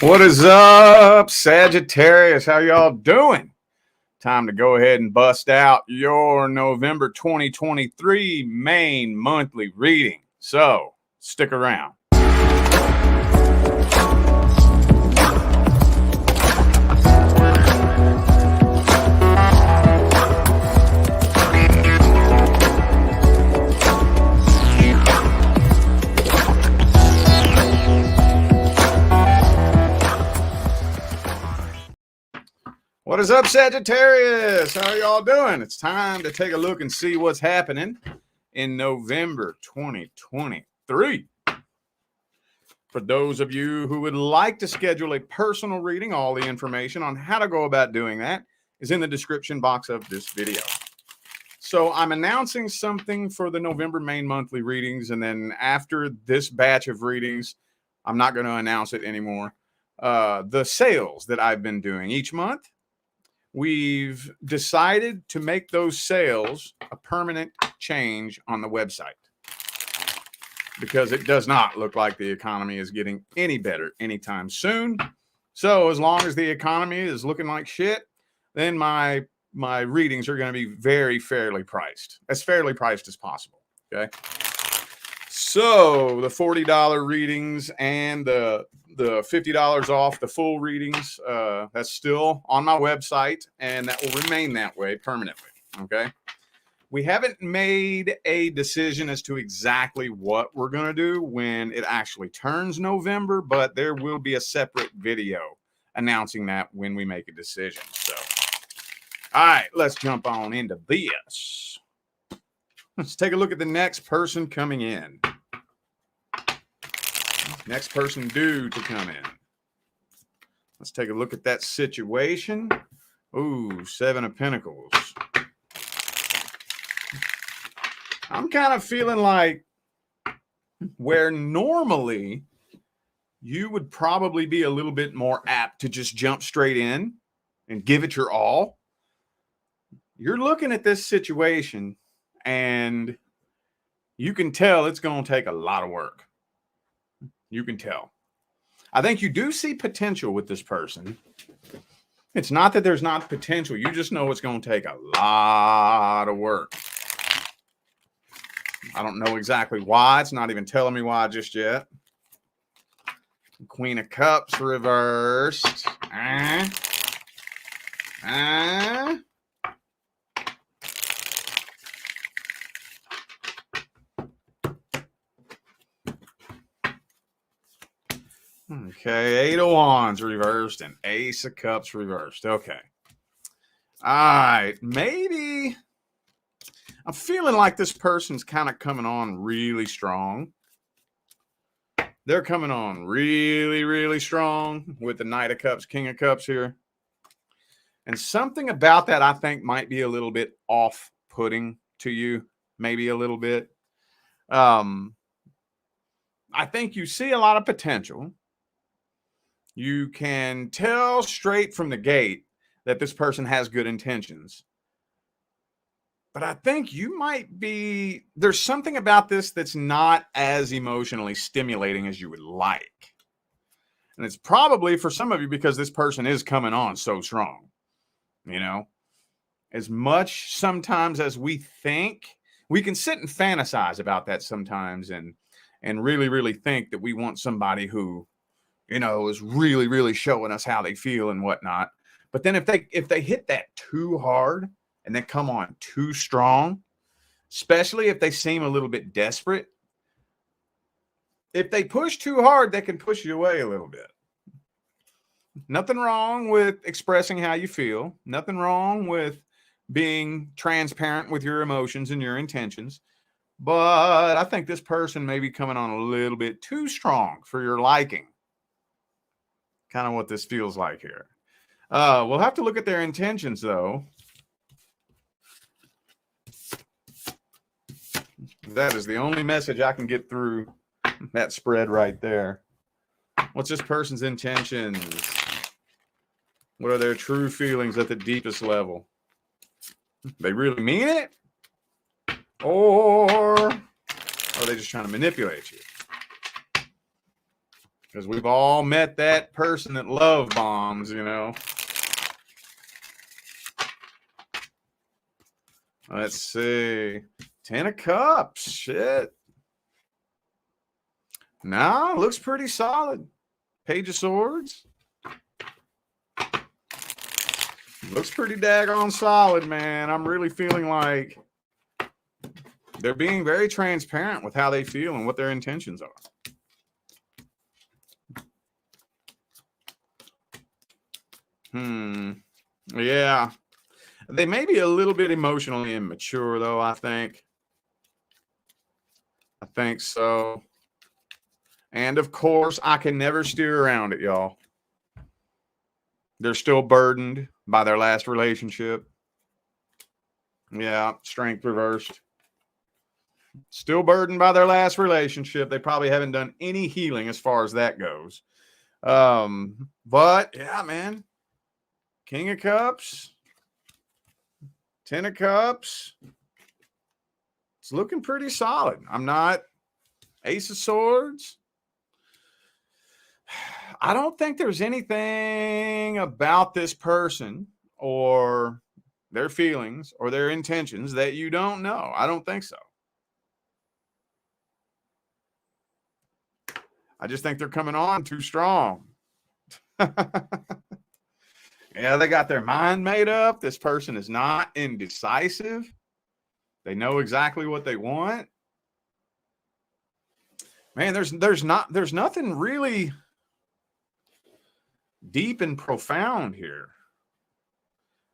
What is up, Sagittarius? How y'all doing? Time to go ahead and bust out your November 2023 main monthly reading. So stick around. What is up, Sagittarius? How are y'all doing? It's time to take a look and see what's happening in November 2023. For those of you who would like to schedule a personal reading, all the information on how to go about doing that is in the description box of this video. So I'm announcing something for the November main monthly readings, and then after this batch of readings, I'm not going to announce it anymore. The sales that I've been doing each month, we've decided to make those sales a permanent change on the website because it does not look like the economy is getting any better anytime soon. So as long as the economy is looking like shit, then my readings are going to be very fairly priced, as fairly priced as possible. Okay. So the $40 readings and the $50 off the full readings, that's still on my website, and that will remain that way permanently. Okay. We haven't made a decision as to exactly what we're going to do when it actually turns November, but there will be a separate video announcing that when we make a decision. So, all right, let's jump on into this. Let's take a look at the next person coming in. Next person due to come in. Let's take a look at that situation. Ooh, 7 of Pentacles. I'm kind of feeling like where normally you would probably be a little bit more apt to just jump straight in and give it your all. You're looking at this situation and you can tell it's going to take a lot of work. You can tell. I think you do see potential with this person. It's not that there's not potential. You just know it's going to take a lot of work. I don't know exactly why. It's not even telling me why just yet. Queen of Cups reversed. Okay, 8 of Wands reversed and Ace of Cups reversed. Okay. All right, maybe I'm feeling like this person's kind of coming on really strong. They're coming on really, really strong with the Knight of Cups, King of Cups here. And something about that I think might be a little bit off-putting to you, maybe a little bit. I think you see a lot of potential. You can tell straight from the gate that this person has good intentions. But I think you might be, there's something about this that's not as emotionally stimulating as you would like. And it's probably for some of you because this person is coming on so strong. You know, as much sometimes as we think, we can sit and fantasize about that sometimes and really, really think that we want somebody who, you know, is really, really showing us how they feel and whatnot. But then if they hit that too hard and then come on too strong, especially if they seem a little bit desperate, if they push too hard, they can push you away a little bit. Nothing wrong with expressing how you feel. Nothing wrong with being transparent with your emotions and your intentions. But I think this person may be coming on a little bit too strong for your liking. Kind of what this feels like here. We'll have to look at their intentions, though. That is the only message I can get through that spread right there. What's this person's intentions? What are their true feelings at the deepest level? They really mean it? Or are they just trying to manipulate you? Because we've all met that person that love bombs, you know. Let's see. 10 of Cups. Shit. Nah, looks pretty solid. Page of Swords. Looks pretty daggone solid, man. I'm really feeling like they're being very transparent with how they feel and what their intentions are. Yeah. They may be a little bit emotionally immature, though, I think. I think so. And, of course, I can never steer around it, y'all. They're still burdened by their last relationship. Yeah, Strength reversed. Still burdened by their last relationship. They probably haven't done any healing as far as that goes. But, yeah, man. King of Cups. 10 of Cups. It's looking pretty solid. I'm not. Ace of Swords. I don't think there's anything about this person or their feelings or their intentions that you don't know. I don't think so. I just think they're coming on too strong. Yeah, they got their mind made up. This person is not indecisive. They know exactly what they want. Man, there's nothing really deep and profound here.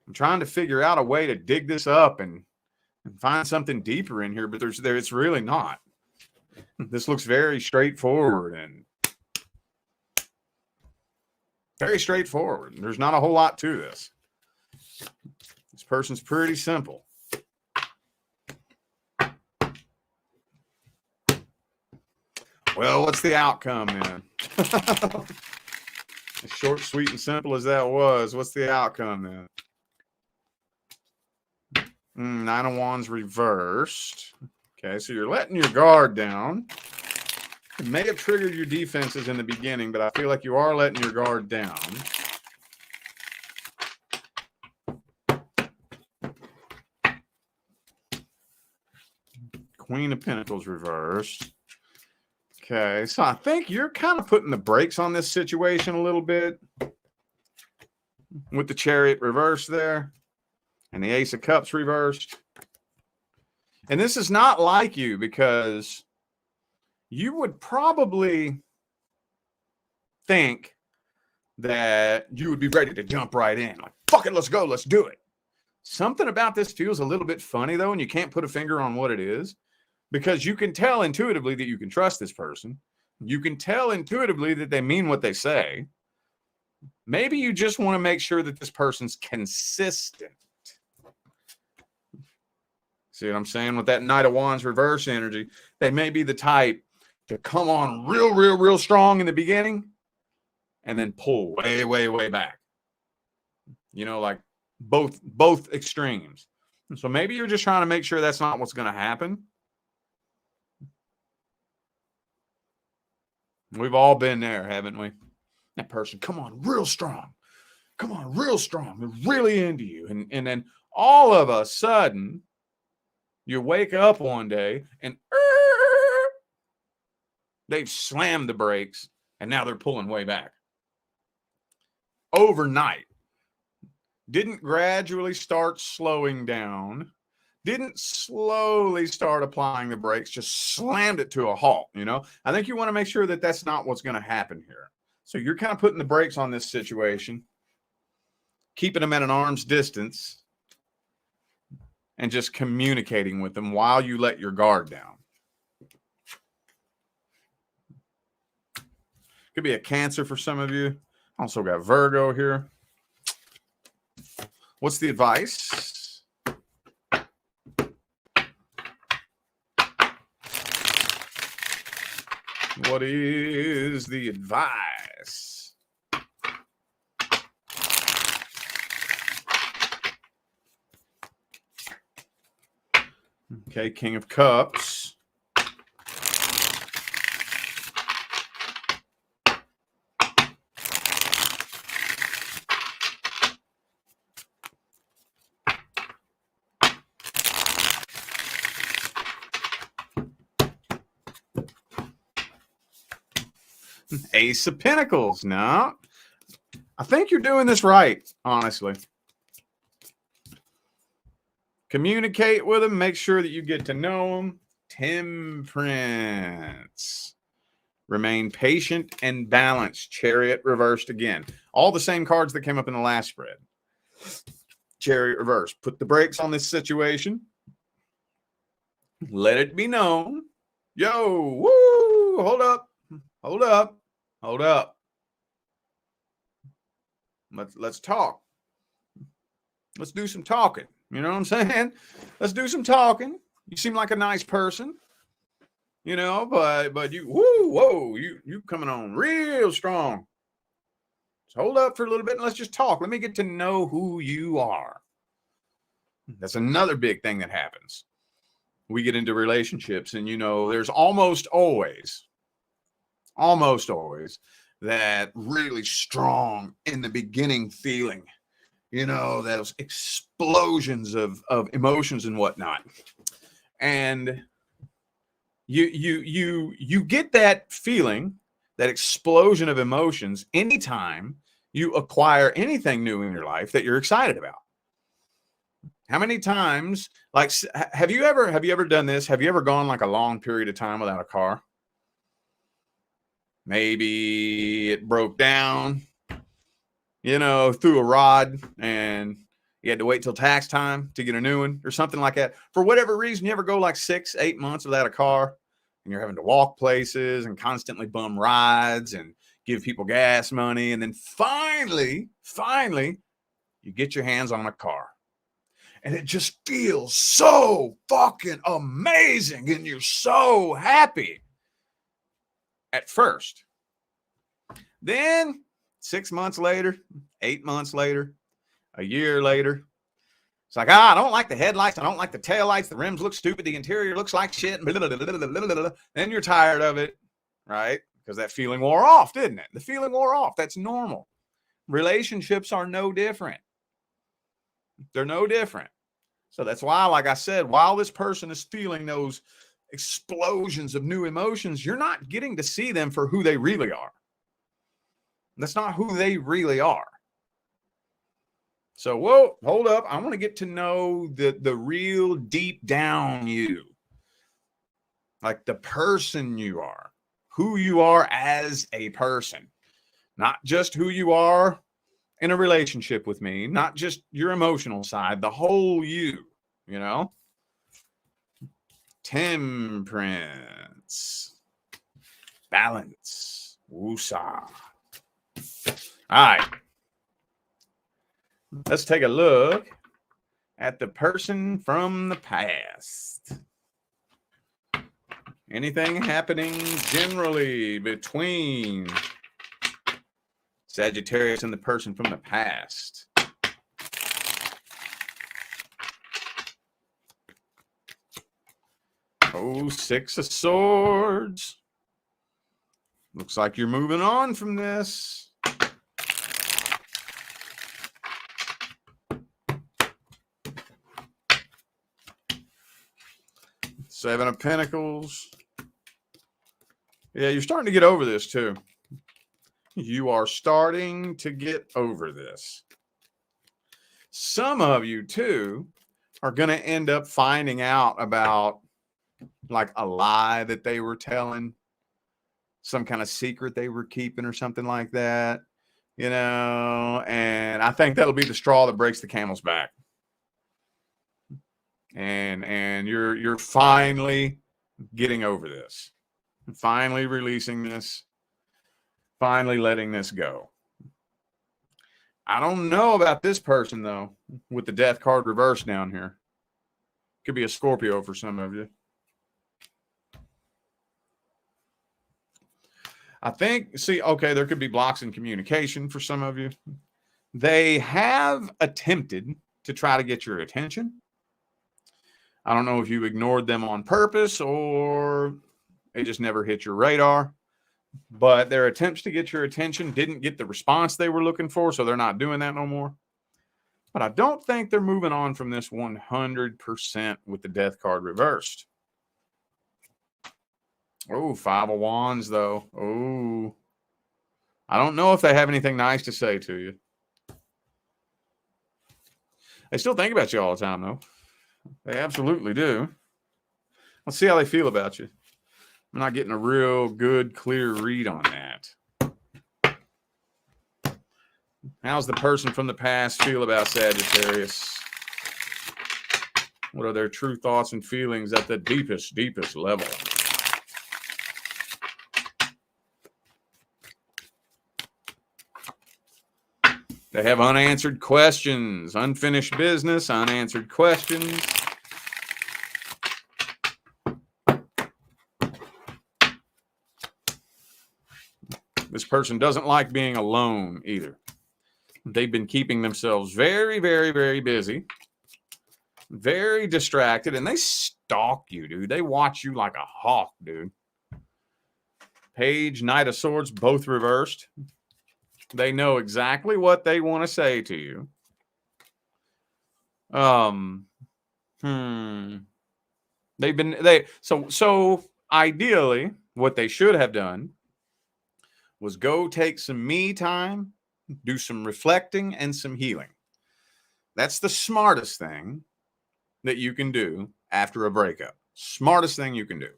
I'm trying to figure out a way to dig this up and find something deeper in here, but it's really not. This looks very straightforward and very straightforward. There's not a whole lot to this. This person's pretty simple. Well, what's the outcome then? As short, sweet, and simple as that was, what's the outcome then? 9 of Wands reversed. Okay, so you're letting your guard down. It may have triggered your defenses in the beginning, but I feel like you are letting your guard down. Queen of Pentacles reversed. Okay, so I think you're kind of putting the brakes on this situation a little bit with the Chariot reversed there and the Ace of Cups reversed. And this is not like you because you would probably think that you would be ready to jump right in. Like, fuck it, let's go, let's do it. Something about this feels a little bit funny, though, and you can't put a finger on what it is because you can tell intuitively that you can trust this person. You can tell intuitively that they mean what they say. Maybe you just want to make sure that this person's consistent. See what I'm saying? With that Knight of Wands reverse energy, they may be the type to come on real strong in the beginning and then pull way back. You know, like both extremes. So maybe you're just trying to make sure that's not what's going to happen. We've all been there, haven't we? That person, come on real strong. Come on real strong. They're really into you. And then all of a sudden, you wake up one day and they've slammed the brakes and now they're pulling way back. Overnight. Didn't gradually start slowing down. Didn't slowly start applying the brakes. Just slammed it to a halt, you know? I think you want to make sure that that's not what's going to happen here. So you're kind of putting the brakes on this situation, keeping them at an arm's distance, and just communicating with them while you let your guard down. Could be a Cancer for some of you. Also got Virgo here. What's the advice? What is the advice? Okay, King of Cups. Ace of Pentacles. No, I think you're doing this right, honestly. Communicate with them. Make sure that you get to know them. Temperance. Remain patient and balanced. Chariot reversed again. All the same cards that came up in the last spread. Chariot reversed. Put the brakes on this situation. Let it be known. Yo, woo, hold up. Hold up. Hold up. Let's talk. Let's do some talking. You know what I'm saying? Let's do some talking. You seem like a nice person. You know, but you, whoa, you coming on real strong. So hold up for a little bit and let's just talk. Let me get to know who you are. That's another big thing that happens. We get into relationships and, you know, there's almost always that really strong in the beginning feeling, you know, those explosions of emotions and whatnot. And you get that feeling, that explosion of emotions anytime you acquire anything new in your life that you're excited about. How many times, like, have you ever done this? Have you ever gone like a long period of time without a car? Maybe it broke down, you know, through a rod and you had to wait till tax time to get a new one or something like that. For whatever reason, you ever go like 6-8 months without a car and you're having to walk places and constantly bum rides and give people gas money. And then finally, you get your hands on a car. And it just feels so fucking amazing. And you're so happy at first. Then 6 months later, 8 months later, a year later, it's like, I don't like the headlights. I don't like the taillights. The rims look stupid. The interior looks like shit. Then you're tired of it, right? Because that feeling wore off, didn't it? The feeling wore off. That's normal. Relationships are no different. They're no different. So that's why, like I said, while this person is feeling those explosions of new emotions, you're not getting to see them for who they really are. That's not who they really are. So, whoa, hold up. I want to get to know the real deep down you. Like the person you are, who you are as a person, not just who you are in a relationship with me, not just your emotional side, the whole you, you know? Temperance, balance, woosah. All right. Let's take a look at the person from the past. Anything happening generally between Sagittarius and the person from the past? Oh, 6 of Swords. Looks like you're moving on from this. Seven of Pentacles. Yeah, you're starting to get over this too. You are starting to get over this. Some of you too are going to end up finding out about like a lie that they were telling, some kind of secret they were keeping or something like that, you know, and I think that'll be the straw that breaks the camel's back. And you're finally getting over this, finally releasing this, finally letting this go. I don't know about this person though, with the Death card reversed down here. Could be a Scorpio for some of you. I think, see, okay, there could be blocks in communication for some of you. They have attempted to try to get your attention. I don't know if you ignored them on purpose or they just never hit your radar, but their attempts to get your attention didn't get the response they were looking for, so they're not doing that no more. But I don't think they're moving on from this 100% with the Death card reversed. Oh, 5 of Wands, though. Oh, I don't know if they have anything nice to say to you. They still think about you all the time, though. They absolutely do. Let's see how they feel about you. I'm not getting a real good, clear read on that. How's the person from the past feel about Sagittarius? What are their true thoughts and feelings at the deepest, deepest level? They have unanswered questions, unfinished business, unanswered questions. This person doesn't like being alone either. They've been keeping themselves very, very, very busy, very distracted, and they stalk you, dude. They watch you like a hawk, dude. Page, Knight of Swords, both reversed. They know exactly what they want to say to you. So ideally, what they should have done was go take some me time, do some reflecting and some healing. That's the smartest thing that you can do after a breakup. Smartest thing you can do.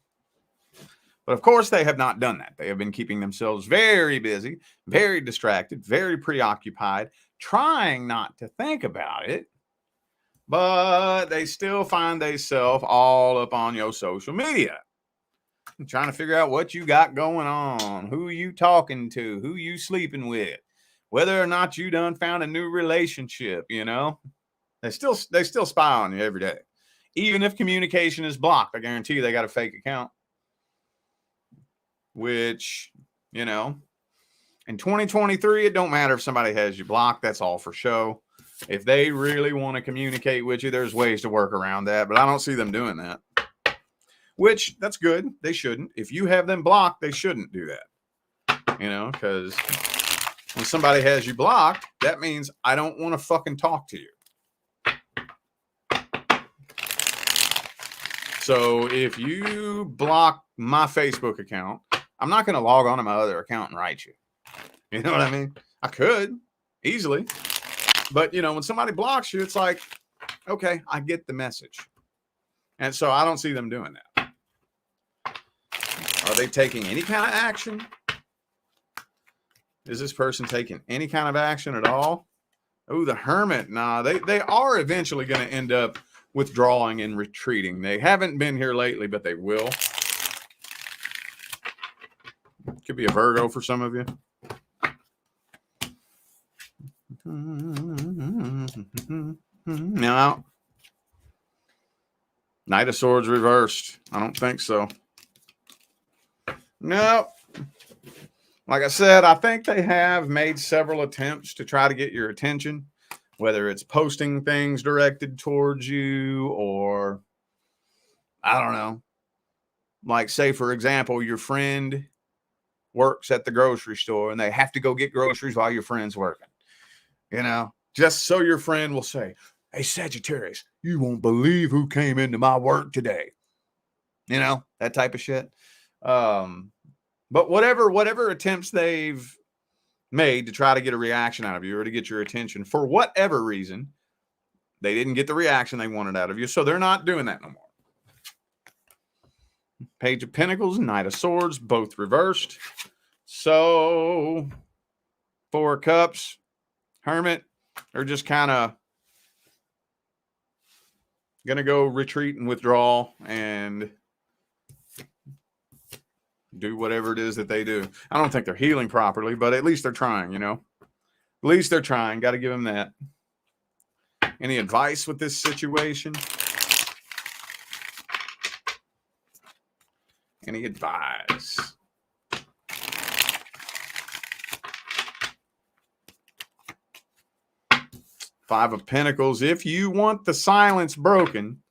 But of course, they have not done that. They have been keeping themselves very busy, very distracted, very preoccupied, trying not to think about it. But they still find themselves all up on your social media. Trying to figure out what you got going on, who you talking to, who you sleeping with, whether or not you done found a new relationship, you know. They still spy on you every day. Even if communication is blocked, I guarantee you they got a fake account. Which, you know, in 2023, it don't matter if somebody has you blocked. That's all for show. If they really want to communicate with you, there's ways to work around that. But I don't see them doing that. Which, that's good. They shouldn't. If you have them blocked, they shouldn't do that. You know, because when somebody has you blocked, that means I don't want to fucking talk to you. So if you block my Facebook account, I'm not going to log on to my other account and write you. You know what I mean? I could easily. But, you know, when somebody blocks you, it's like, okay, I get the message. And so I don't see them doing that. Are they taking any kind of action? Is this person taking any kind of action at all? Oh, the Hermit. Nah, they are eventually going to end up withdrawing and retreating. They haven't been here lately, but they will. Could be a Virgo for some of you. Now, Knight of Swords reversed. I don't think so. No. Like I said, I think they have made several attempts to try to get your attention, whether it's posting things directed towards you or, I don't know, like say, for example, your friend works at the grocery store and they have to go get groceries while your friend's working, you know, just so your friend will say, hey, Sagittarius, you won't believe who came into my work today. You know, that type of shit. But whatever attempts they've made to try to get a reaction out of you or to get your attention, for whatever reason, they didn't get the reaction they wanted out of you. So they're not doing that no more. Page of Pentacles, Knight of Swords, both reversed. So 4 of Cups, Hermit, they're just kind of going to go retreat and withdraw and do whatever it is that they do. I don't think they're healing properly, but at least they're trying, you know. At least they're trying. Got to give them that. Any advice with this situation? Any advice? Five of Pentacles. If you want the silence broken,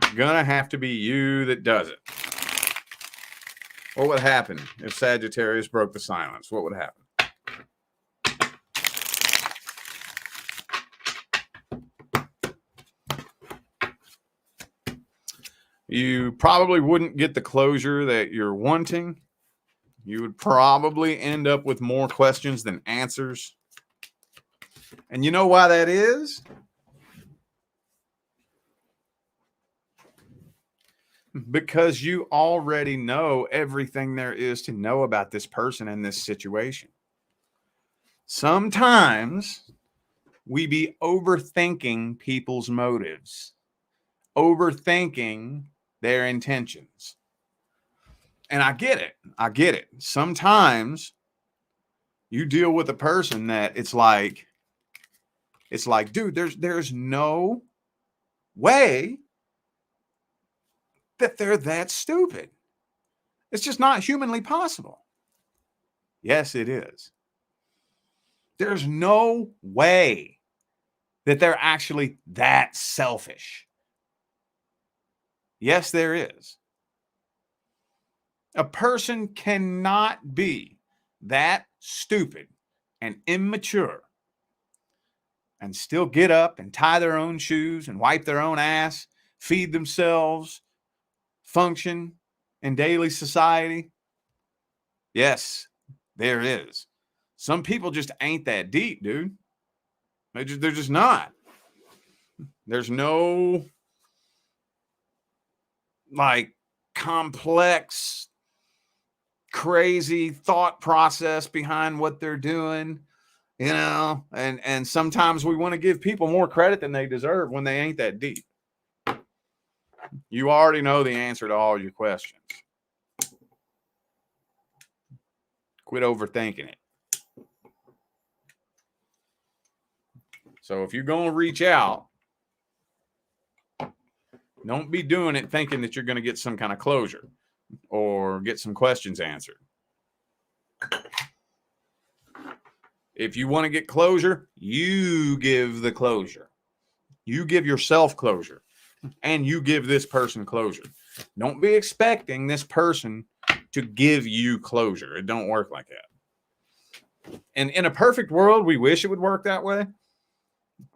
it's going to have to be you that does it. What would happen if Sagittarius broke the silence? What would happen? You probably wouldn't get the closure that you're wanting. You would probably end up with more questions than answers. And you know why that is? Because you already know everything there is to know about this person and this situation. Sometimes we be overthinking people's motives, overthinking their intentions. And I get it. I get it. Sometimes you deal with a person that it's like, dude, there's no way that they're that stupid. It's just not humanly possible. Yes, it is. There's no way that they're actually that selfish. Yes, there is. A person cannot be that stupid and immature and still get up and tie their own shoes and wipe their own ass, feed themselves, function in daily society. Yes, there is. Some people just ain't that deep, dude. They're just not. There's no like complex, crazy thought process behind what they're doing, you know, and sometimes we want to give people more credit than they deserve when they ain't that deep. You already know the answer to all your questions. Quit overthinking it. So if you're going to reach out, don't be doing it thinking that you're going to get some kind of closure or get some questions answered. If you want to get closure, you give the closure. You give yourself closure, and you give this person closure. Don't be expecting this person to give you closure. It don't work like that. And in a perfect world, we wish it would work that way,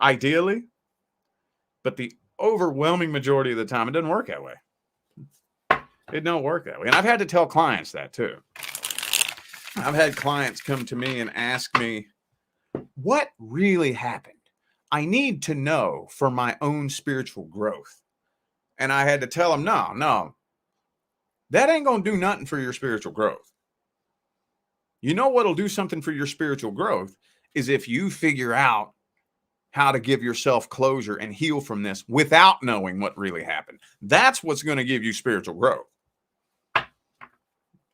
ideally. But the overwhelming majority of the time, it doesn't work that way. It don't work that way. And I've had to tell clients that too. I've had clients come to me and ask me, what really happened? I need to know for my own spiritual growth. And I had to tell them, no, that ain't going to do nothing for your spiritual growth. You know what'll do something for your spiritual growth is if you figure out how to give yourself closure and heal from this without knowing what really happened. That's what's going to give you spiritual growth.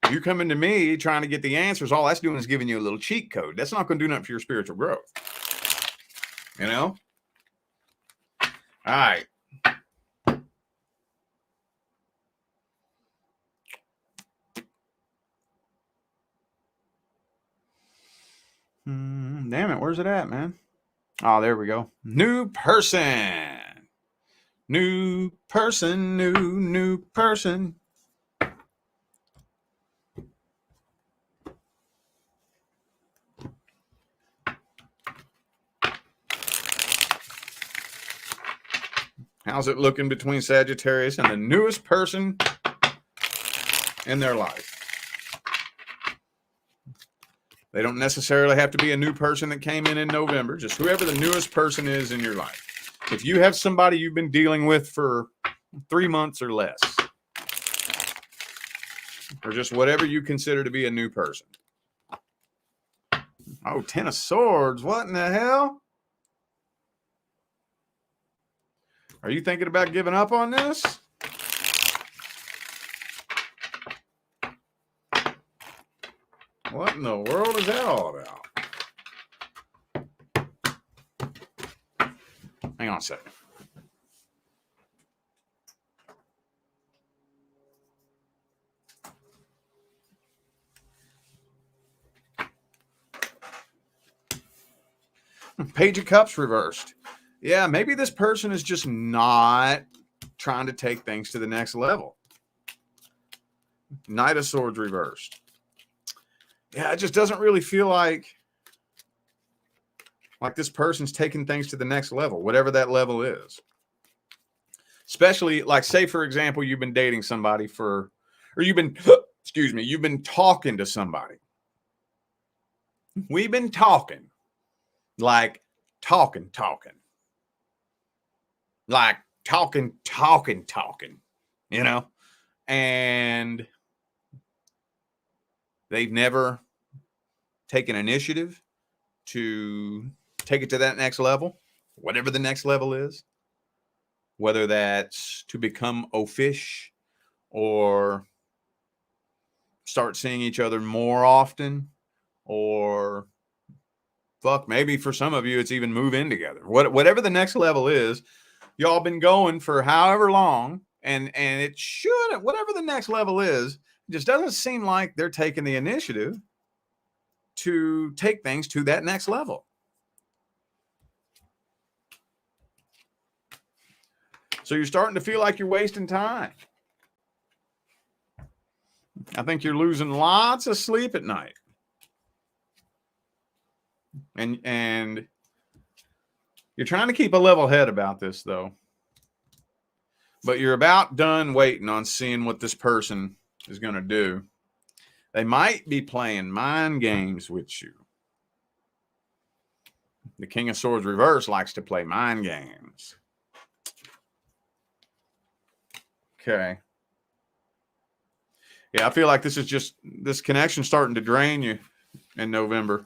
You coming to me trying to get the answers, all that's doing is giving you a little cheat code. That's not going to do nothing for your spiritual growth. You know? All right. Damn it. Where's it at, man? Oh, there we go. New person. New person. New person. How's it looking between Sagittarius and the newest person in their life? They don't necessarily have to be a new person that came in November, just whoever the newest person is in your life. If you have somebody you've been dealing with for 3 months or less, or just whatever you consider to be a new person. Oh, 10 of Swords. What in the hell? Are you thinking about giving up on this? What in the world is that all about? Hang on a second. Page of Cups reversed. Yeah, maybe this person is just not trying to take things to the next level. Knight of Swords reversed. Yeah, it just doesn't really feel like this person's taking things to the next level, whatever that level is. Especially, like, say, for example, you've been dating somebody or you've been excuse me, you've been talking to somebody. We've been talking, like talking, like talking, you know, and they've never taken initiative to take it to that next level, whatever the next level is, whether that's to become oafish or start seeing each other more often, or fuck, maybe for some of you, it's even move in together. Whatever the next level is, y'all been going for however long, and it should, whatever the next level is, it just doesn't seem like they're taking the initiative to take things to that next level. So you're starting to feel like you're wasting time. I think you're losing lots of sleep at night. And you're trying to keep a level head about this, though. But you're about done waiting on seeing what this person is going to do. They might be playing mind games with you. The King of Swords reverse likes to play mind games. Okay. Yeah, I feel like this is just, this connection starting to drain you in November.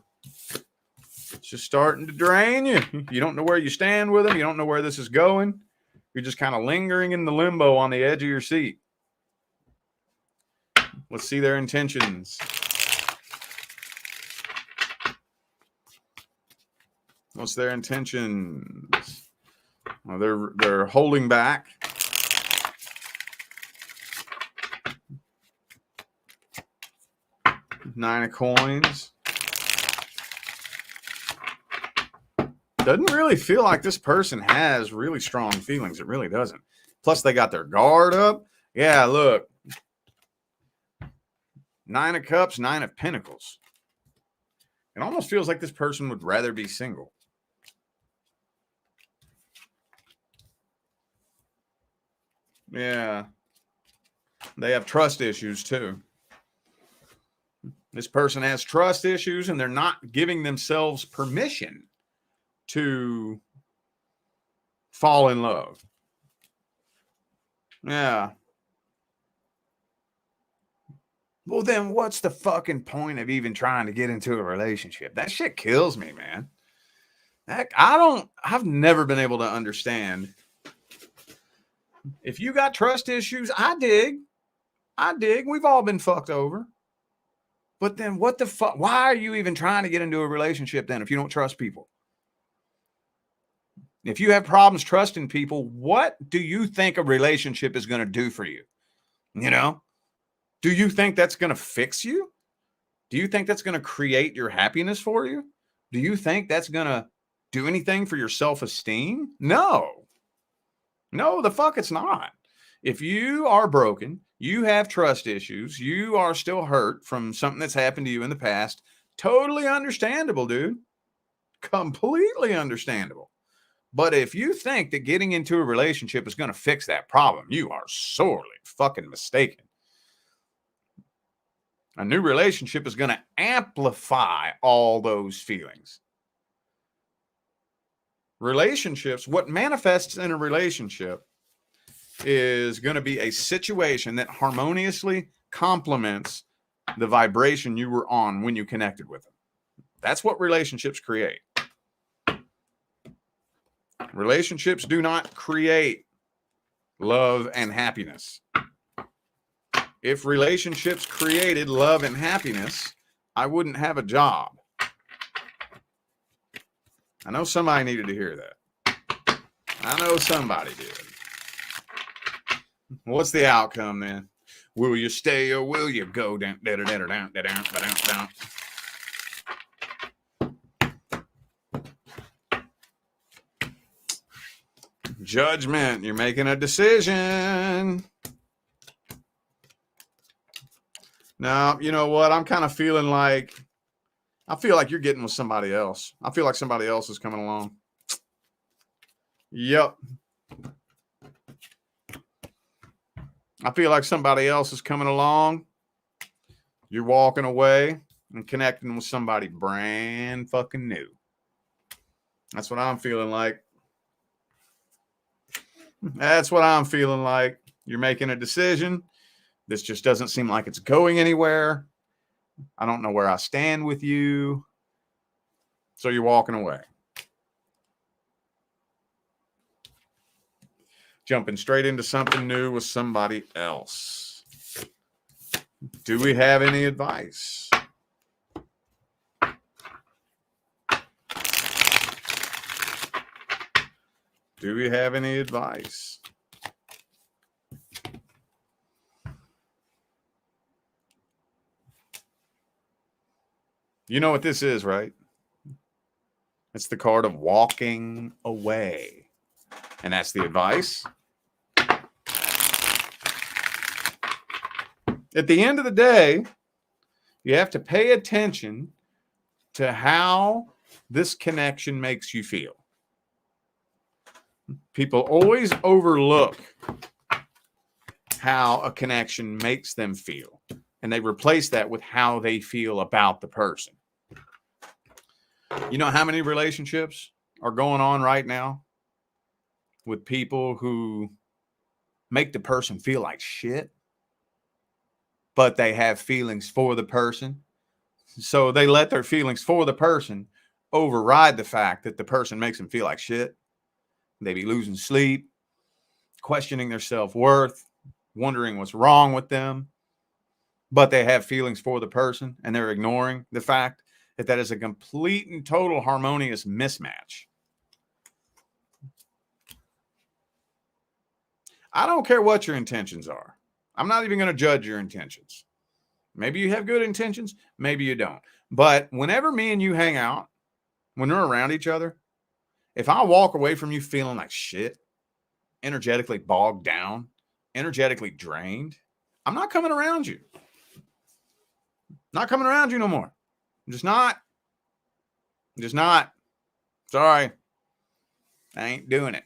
It's just starting to drain you. You don't know where you stand with them. You don't know where this is going. You're just kind of lingering in the limbo on the edge of your seat. Let's see their intentions. What's their intentions? Well, they're holding back. Nine of coins. Doesn't really feel like this person has really strong feelings. It really doesn't. Plus, they got their guard up. Yeah, look. Nine of Cups, Nine of Pentacles. It almost feels like this person would rather be single. Yeah. They have trust issues, too. This person has trust issues, and they're not giving themselves permission to fall in love. Yeah. Well, then what's the fucking point of even trying to get into a relationship? That shit kills me, man. I've never been able to understand. If you got trust issues, I dig. We've all been fucked over. But then what the fuck? Why are you even trying to get into a relationship then if you don't trust people? If you have problems trusting people, what do you think a relationship is going to do for you? You know? Do you think that's going to fix you? Do you think that's going to create your happiness for you? Do you think that's going to do anything for your self-esteem? No. No, the fuck it's not. If you are broken, you have trust issues, you are still hurt from something that's happened to you in the past, totally understandable, dude. Completely understandable. But if you think that getting into a relationship is going to fix that problem, you are sorely fucking mistaken. A new relationship is going to amplify all those feelings. Relationships, what manifests in a relationship is going to be a situation that harmoniously complements the vibration you were on when you connected with them. That's what relationships create. Relationships do not create love and happiness. If relationships created love and happiness, I wouldn't have a job. I know somebody needed to hear that. I know somebody did. What's the outcome then? Will you stay or will you go down? Judgment. You're making a decision. Now, you know what? I'm kind of feeling like, I feel like you're getting with somebody else. I feel like somebody else is coming along. Yep. I feel like somebody else is coming along. You're walking away and connecting with somebody brand fucking new. That's what I'm feeling like. That's what I'm feeling like. You're making a decision. This just doesn't seem like it's going anywhere. I don't know where I stand with you. So you're walking away. Jumping straight into something new with somebody else. Do we have any advice? Do we have any advice? You know what this is, right? It's the card of walking away. And that's the advice. At the end of the day, you have to pay attention to how this connection makes you feel. People always overlook how a connection makes them feel, and they replace that with how they feel about the person. You know how many relationships are going on right now with people who make the person feel like shit, but they have feelings for the person. So they let their feelings for the person override the fact that the person makes them feel like shit. They be losing sleep, questioning their self-worth, wondering what's wrong with them, but they have feelings for the person, and they're ignoring the fact that that is a complete and total harmonious mismatch. I don't care what your intentions are. I'm not even going to judge your intentions. Maybe you have good intentions, maybe you don't. But whenever me and you hang out, when we're around each other, if I walk away from you feeling like shit, energetically bogged down, energetically drained, I'm not coming around you. Not coming around you no more. I'm just not. I'm just not. Sorry. I ain't doing it.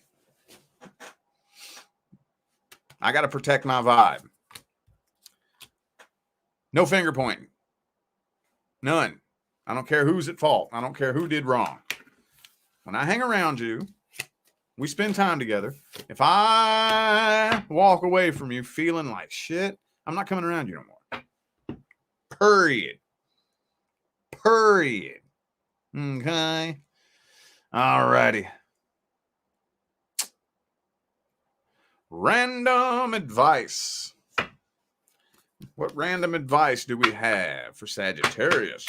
I got to protect my vibe. No finger pointing. None. I don't care who's at fault. I don't care who did wrong. When I hang around you, we spend time together. If I walk away from you feeling like shit, I'm not coming around you no more. Period. Period. Okay. All righty. Random advice. What random advice do we have for Sagittarius?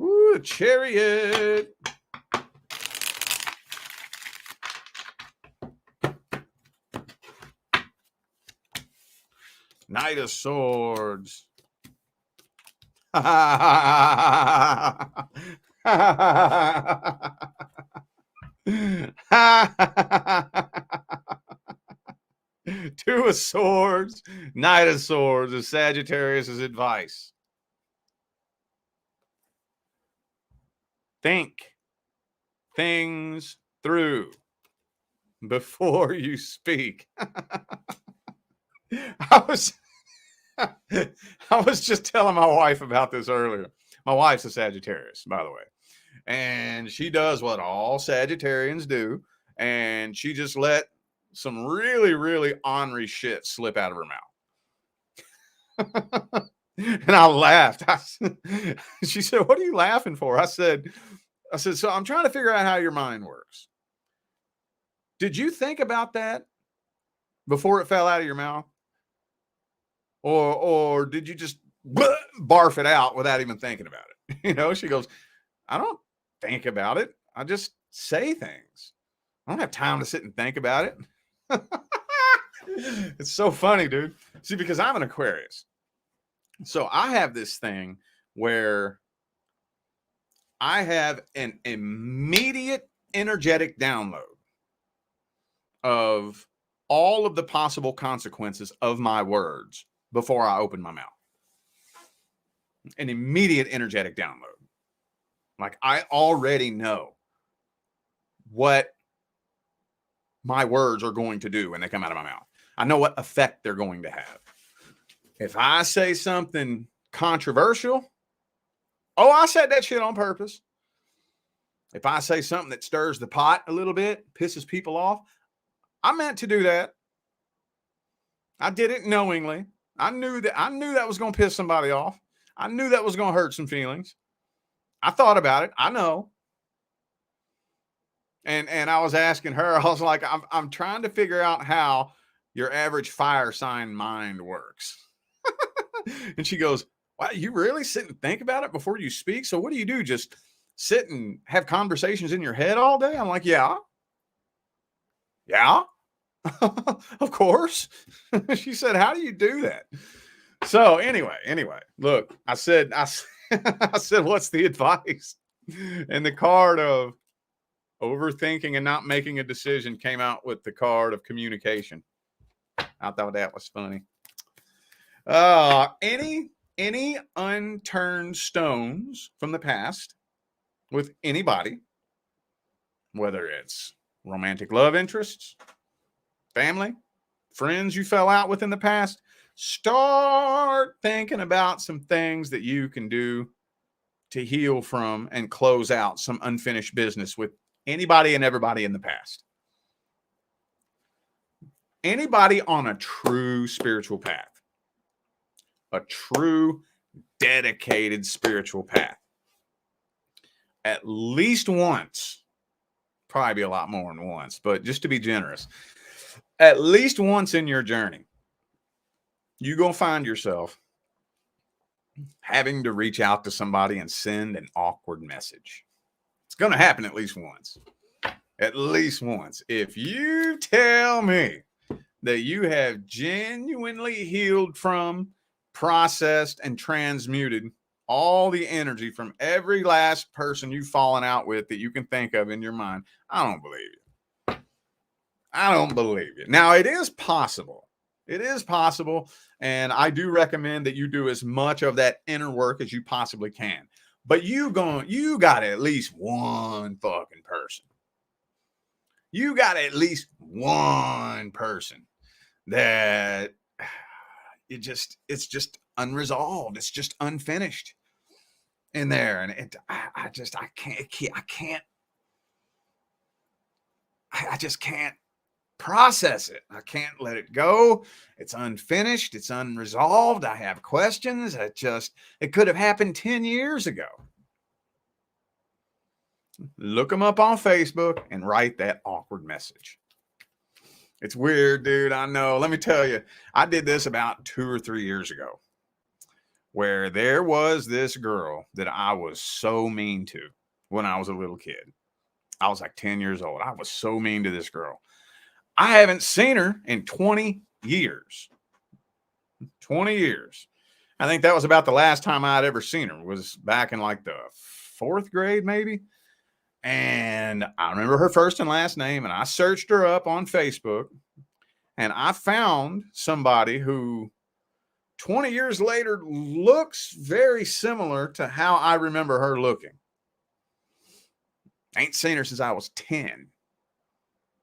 Ooh, Chariot. Knight of Swords. Two of Swords, Knight of Swords is Sagittarius' advice. Think things through before you speak. I was just telling my wife about this earlier. My wife's a Sagittarius, by the way. And she does what all Sagittarians do. And she just let some really, really ornery shit slip out of her mouth. And I laughed. She said, "What are you laughing for?" I said, "So I'm trying to figure out how your mind works. Did you think about that before it fell out of your mouth? Or did you just barf it out without even thinking about it?" You know, she goes, "I don't think about it. I just say things. I don't have time to sit and think about it." It's so funny, dude. See, because I'm an Aquarius. So I have this thing where I have an immediate energetic download of all of the possible consequences of my words before I open my mouth. An immediate energetic download. Like I already know what my words are going to do when they come out of my mouth. I know what effect they're going to have. If I say something controversial, oh, I said that shit on purpose. If I say something that stirs the pot a little bit, pisses people off, I meant to do that. I did it knowingly. I knew that was going to piss somebody off. I knew that was going to hurt some feelings. I thought about it. I know. And I was asking her, I was like, I'm trying to figure out how your average fire sign mind works. And she goes, wow, you really sit and think about it before you speak? So what do you do? Just sit and have conversations in your head all day? I'm like, yeah. Of course. She said, how do you do that? So anyway, look, I said, I said, what's the advice? And the card of overthinking and not making a decision came out with the card of communication. I thought that was funny. Any unturned stones from the past with anybody, whether it's romantic love interests, family, friends you fell out with in the past, start thinking about some things that you can do to heal from and close out some unfinished business with anybody and everybody in the past. Anybody on a true spiritual path, a true dedicated spiritual path, at least once, probably be a lot more than once, but just to be generous, at least once in your journey, you're going to find yourself having to reach out to somebody and send an awkward message. It's going to happen at least once. At least once. If you tell me that you have genuinely healed from, processed, and transmuted all the energy from every last person you've fallen out with that you can think of in your mind, I don't believe you. I don't believe you. Now, it is possible. It is possible. And I do recommend that you do as much of that inner work as you possibly can. But you got at least one fucking person. You got at least one person that it's just unresolved. It's just unfinished in there. And I just can't process it. I can't let it go. It's unfinished. It's unresolved. I have questions. It could have happened 10 years ago. Look them up on Facebook and write that awkward message. It's weird, dude. I know. Let me tell you, I did this about 2 or 3 years ago, where there was this girl that I was so mean to when I was a little kid. I was like 10 years old. I was so mean to this girl. I haven't seen her in 20 years. 20 years. I think that was about the last time I'd ever seen her, was back in like the 4th grade, maybe. And I remember her first and last name, and I searched her up on Facebook, and I found somebody who 20 years later looks very similar to how I remember her looking. I ain't seen her since I was 10.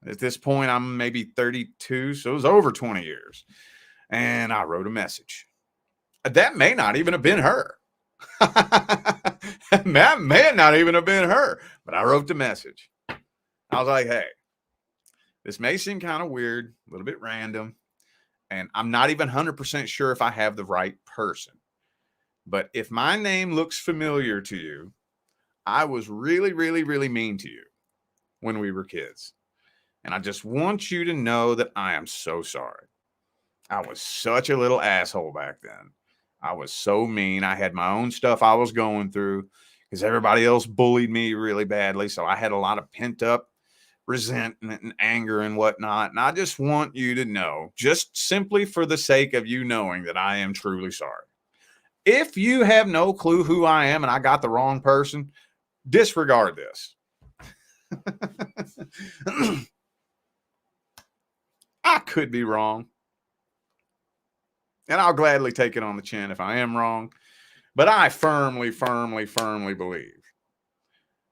At this point, I'm maybe 32, so it was over 20 years. And I wrote a message. That may not even have been her. That may not even have been her, but I wrote the message. I was like, hey, this may seem kind of weird, a little bit random, and I'm not even 100% sure if I have the right person. But if my name looks familiar to you, I was really, really, really mean to you when we were kids. And I just want you to know that I am so sorry. I was such a little asshole back then. I was so mean. I had my own stuff I was going through because everybody else bullied me really badly. So I had a lot of pent up resentment and anger and whatnot. And I just want you to know, just simply for the sake of you knowing, that I am truly sorry. If you have no clue who I am and I got the wrong person, disregard this. I could be wrong. And I'll gladly take it on the chin if I am wrong. But I firmly, firmly, firmly believe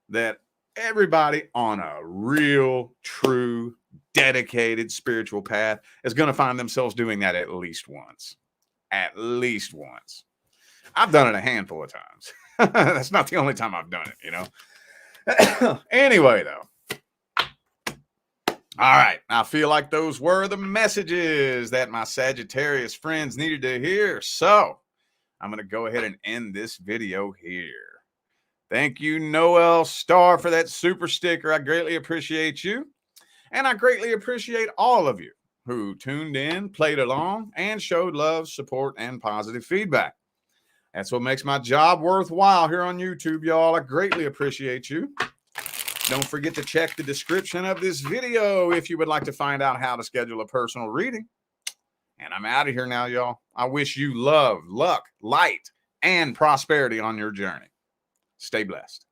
that everybody on a real, true, dedicated spiritual path is going to find themselves doing that at least once. At least once. I've done it a handful of times. That's not the only time I've done it, you know. Anyway, though. All right. I feel like those were the messages that my Sagittarius friends needed to hear. So I'm going to go ahead and end this video here. Thank you, Noel Star, for that super sticker. I greatly appreciate you. And I greatly appreciate all of you who tuned in, played along, and showed love, support, and positive feedback. That's what makes my job worthwhile here on YouTube, y'all. I greatly appreciate you. Don't forget to check the description of this video if you would like to find out how to schedule a personal reading. And I'm out of here now, y'all. I wish you love, luck, light, and prosperity on your journey. Stay blessed.